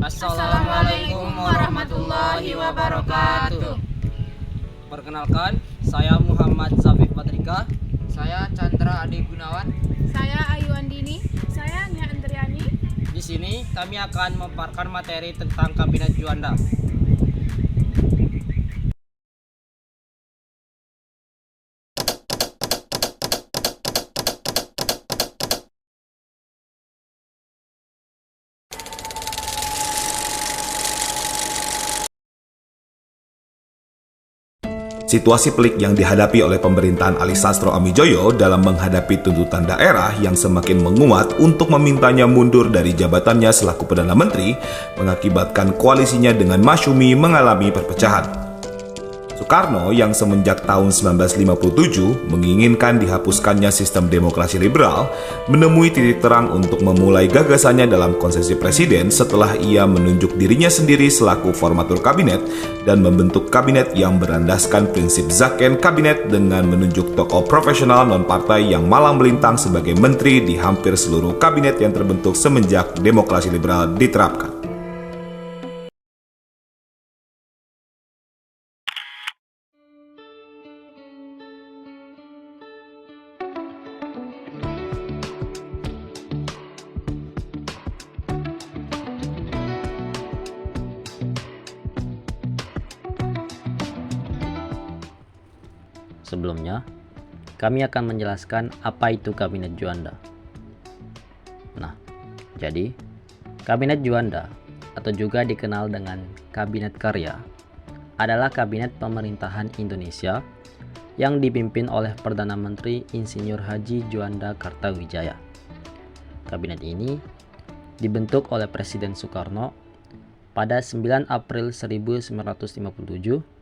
Assalamualaikum warahmatullahi wabarakatuh. Perkenalkan, saya Muhammad Zafif Badrika. Saya Chandra Adi Gunawan. Saya Ayu Andini. Saya Nia Andriani. Di sini kami akan memaparkan materi tentang Kabinet Juanda. Situasi pelik yang dihadapi oleh pemerintahan Ali Sastro Amijoyo dalam menghadapi tuntutan daerah yang semakin menguat untuk memintanya mundur dari jabatannya selaku Perdana Menteri mengakibatkan koalisinya dengan Masyumi mengalami perpecahan. Soekarno yang semenjak tahun 1957 menginginkan dihapuskannya sistem demokrasi liberal menemui titik terang untuk memulai gagasannya dalam konsesi presiden setelah ia menunjuk dirinya sendiri selaku formatur kabinet dan membentuk kabinet yang berlandaskan prinsip Zaken kabinet dengan menunjuk tokoh profesional non-partai yang malang melintang sebagai menteri di hampir seluruh kabinet yang terbentuk semenjak demokrasi liberal diterapkan. Sebelumnya, kami akan menjelaskan apa itu Kabinet Juanda. Nah, jadi Kabinet Juanda atau juga dikenal dengan Kabinet Karya adalah kabinet pemerintahan Indonesia yang dipimpin oleh Perdana Menteri Insinyur Haji Juanda Kartawijaya. Kabinet ini dibentuk oleh Presiden Soekarno pada 9 April 1957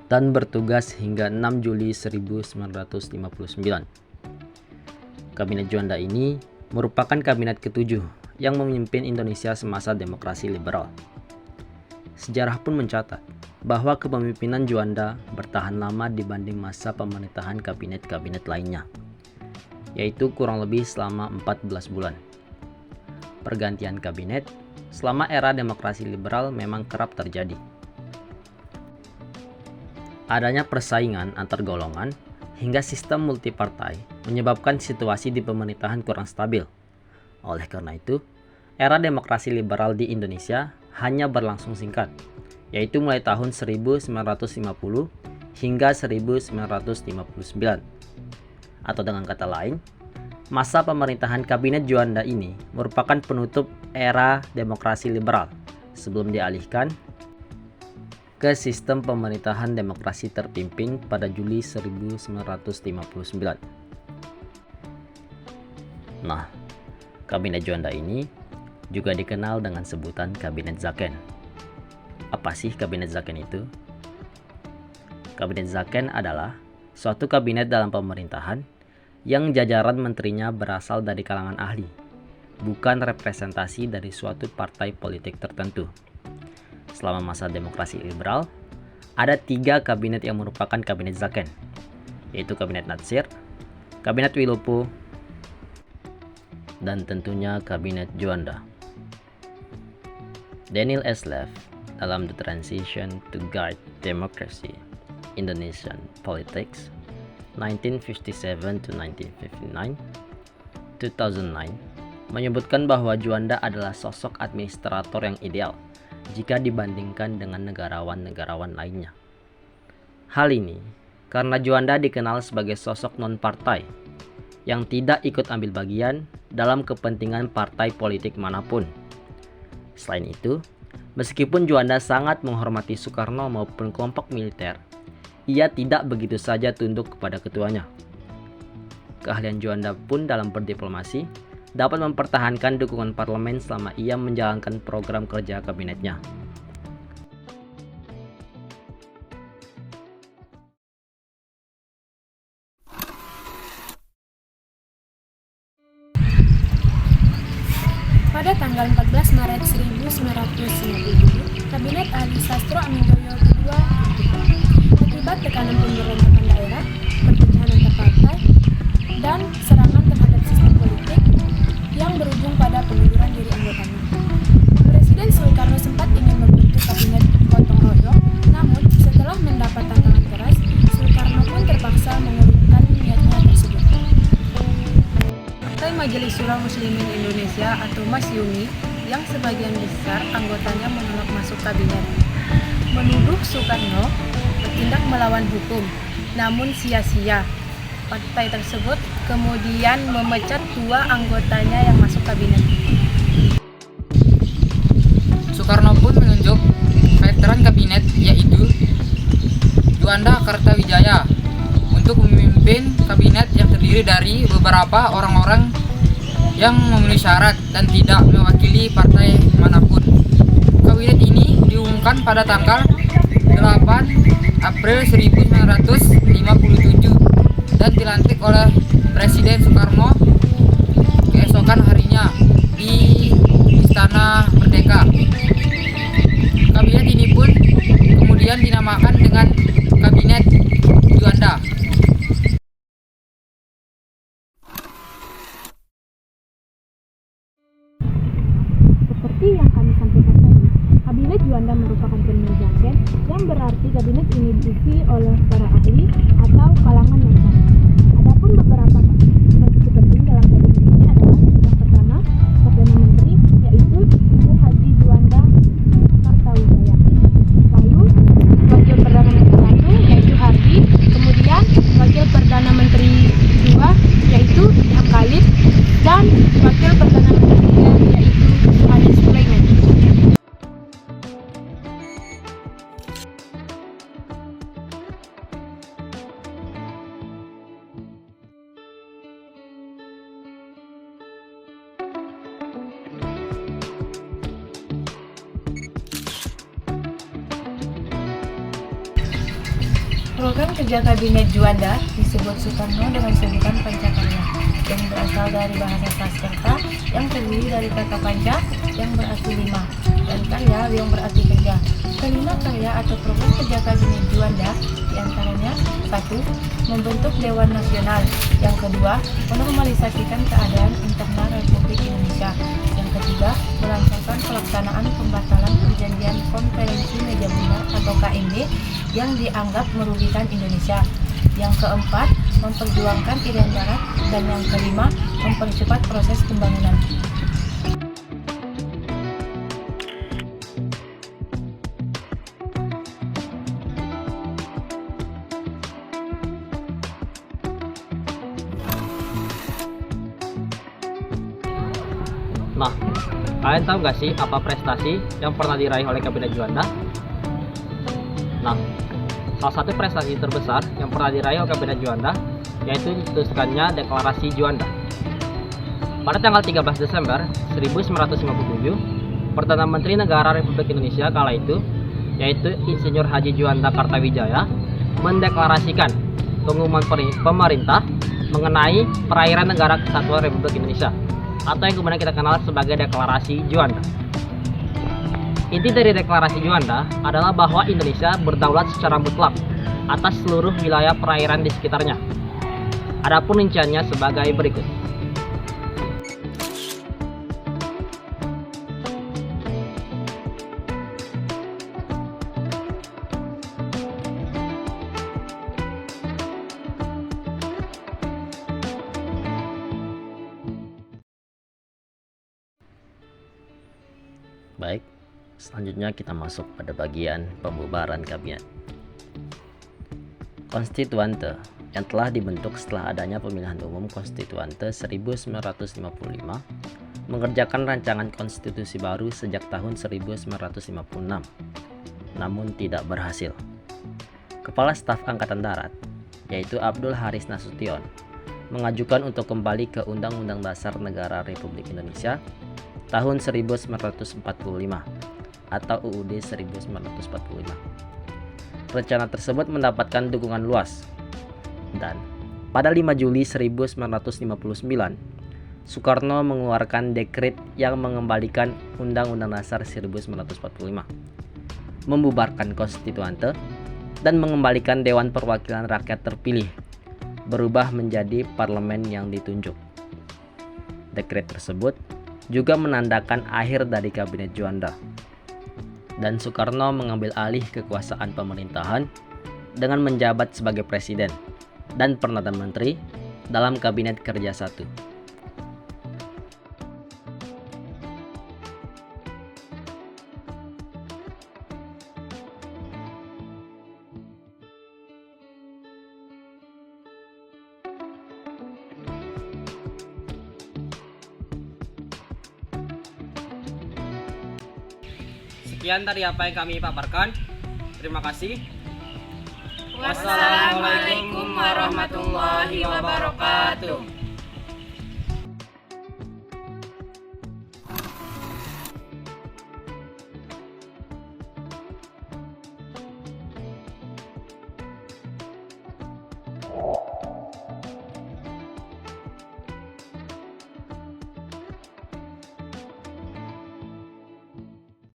dan bertugas hingga 6 Juli 1959. Kabinet Juanda ini merupakan kabinet ketujuh yang memimpin Indonesia semasa demokrasi liberal. Sejarah pun mencatat bahwa kepemimpinan Juanda bertahan lama dibanding masa pemerintahan kabinet-kabinet lainnya, yaitu kurang lebih selama 14 bulan. Pergantian kabinet selama era demokrasi liberal memang kerap terjadi. Adanya persaingan antar golongan hingga sistem multipartai menyebabkan situasi di pemerintahan kurang stabil. Oleh karena itu, era demokrasi liberal di Indonesia hanya berlangsung singkat, yaitu mulai tahun 1950 hingga 1959. Atau dengan kata lain, masa pemerintahan Kabinet Juanda ini merupakan penutup era demokrasi liberal sebelum dialihkan ke sistem pemerintahan demokrasi terpimpin pada Juli 1959. Nah, Kabinet Juanda ini juga dikenal dengan sebutan Kabinet Zaken. Apa sih Kabinet Zaken itu? Kabinet Zaken adalah suatu kabinet dalam pemerintahan yang jajaran menterinya berasal dari kalangan ahli, bukan representasi dari suatu partai politik tertentu. Selama masa demokrasi liberal, ada 3 kabinet yang merupakan kabinet Zaken, yaitu Kabinet Natsir, Kabinet Wilopo, dan tentunya Kabinet Juanda. Daniel Eslev dalam The Transition to Guide Democracy Indonesian Politics 1957 to 1959, 2009 menyebutkan bahwa Juanda adalah sosok administrator yang ideal jika dibandingkan dengan negarawan-negarawan lainnya. Hal ini karena Juanda dikenal sebagai sosok non-partai yang tidak ikut ambil bagian dalam kepentingan partai politik manapun. Selain itu, meskipun Juanda sangat menghormati Soekarno maupun kelompok militer, ia tidak begitu saja tunduk kepada ketuanya. Keahlian Juanda pun dalam berdiplomasi dapat mempertahankan dukungan parlemen selama ia menjalankan program kerja kabinetnya. Pada tanggal 14 Maret 1997, Kabinet Ali Sastro Amijoyo II akibat tekanan pemberontakan daerah, perpecahan antar partai, dan serangan terhadap sistem politik yang berujung pada pengunduran diri anggotanya. Indonesia atau Masyumi yang sebagian besar anggotanya menolak masuk kabinet, menuduh Soekarno bertindak melawan hukum, namun sia-sia. Partai tersebut kemudian memecat 2 anggotanya yang masuk kabinet. Soekarno pun menunjuk veteran kabinet yaitu Juanda Kartawijaya untuk memimpin kabinet yang terdiri dari beberapa orang-orang yang memenuhi syarat dan tidak mewakili partai manapun. Kabinet ini diumumkan pada tanggal 8 April 1957 dan dilantik oleh Presiden Soekarno keesokan harinya di Istana Merdeka. Kabinet ini pun kemudian dinamakan dengan Kabinet Juanda. Seperti yang kami sampaikan tadi, Kabinet Juanda merupakan penunjukan yang berarti kabinet ini diisi oleh para ahli atau kalangan yang sama. Adapun beberapa posisi penting dalam kabinet ini adalah yang pertama, Perdana Menteri, yaitu Insinyur Haji Juanda Kartawijaya. Lalu Wakil Perdana Menteri 1 yaitu Hardi, kemudian Wakil Perdana Menteri 2 yaitu Iham Khalid, dan Wakil Perdana Menteri 3 yaitu Suhadi Sulaiman. Program kerja Kabinet Juanda disebut Soekarno dengan sebutan Pancakarya yang berasal dari bahasa Sanskerta yang terdiri dari kata panca yang berarti 5 dan karya yang berarti kerja. Kelima karya atau program kerja Kabinet Juanda diantaranya 1. Membentuk Dewan Nasional. Yang kedua, menormalisasikan keadaan internal Republik Indonesia. Yang ketiga, melancarkan pelaksanaan pembatalan perjanjian Konferensi Meja Bundar atau KMB yang dianggap merugikan Indonesia. Yang keempat, memperjuangkan Irian Barat. Dan yang kelima, mempercepat proses pembangunan. Nah, kalian tahu nggak sih apa prestasi yang pernah diraih oleh Kabinet Juanda? Nah, salah satu prestasi terbesar yang pernah diraih oleh Kabinet Juanda yaitu dituliskannya Deklarasi Juanda. Pada tanggal 13 Desember 1957, Perdana Menteri Negara Republik Indonesia kala itu, yaitu Insinyur Haji Juanda Kartawijaya, mendeklarasikan pengumuman pemerintah mengenai perairan negara kesatuan Republik Indonesia, atau yang kemudian kita kenal sebagai Deklarasi Juanda. Inti dari Deklarasi Juanda adalah bahwa Indonesia berdaulat secara mutlak atas seluruh wilayah perairan di sekitarnya. Adapun rinciannya sebagai berikut. Baik, selanjutnya kita masuk pada bagian pembubaran kabinet. Konstituante yang telah dibentuk setelah adanya pemilihan umum Konstituante 1955 mengerjakan rancangan konstitusi baru sejak tahun 1956, namun tidak berhasil. Kepala Staf Angkatan Darat, yaitu Abdul Haris Nasution, mengajukan untuk kembali ke Undang-Undang Dasar Negara Republik Indonesia tahun 1945 atau UUD 1945. Rencana tersebut mendapatkan dukungan luas dan pada 5 Juli 1959 Soekarno mengeluarkan dekret yang mengembalikan Undang-Undang Dasar 1945, membubarkan Konstituante dan mengembalikan Dewan Perwakilan Rakyat terpilih berubah menjadi parlemen yang ditunjuk. Dekret tersebut juga menandakan akhir dari Kabinet Juanda, dan Soekarno mengambil alih kekuasaan pemerintahan dengan menjabat sebagai Presiden dan Perdana Menteri dalam Kabinet Kerja 1. Sekian tadi apa yang kami paparkan. Terima kasih. Wassalamualaikum warahmatullahi wabarakatuh.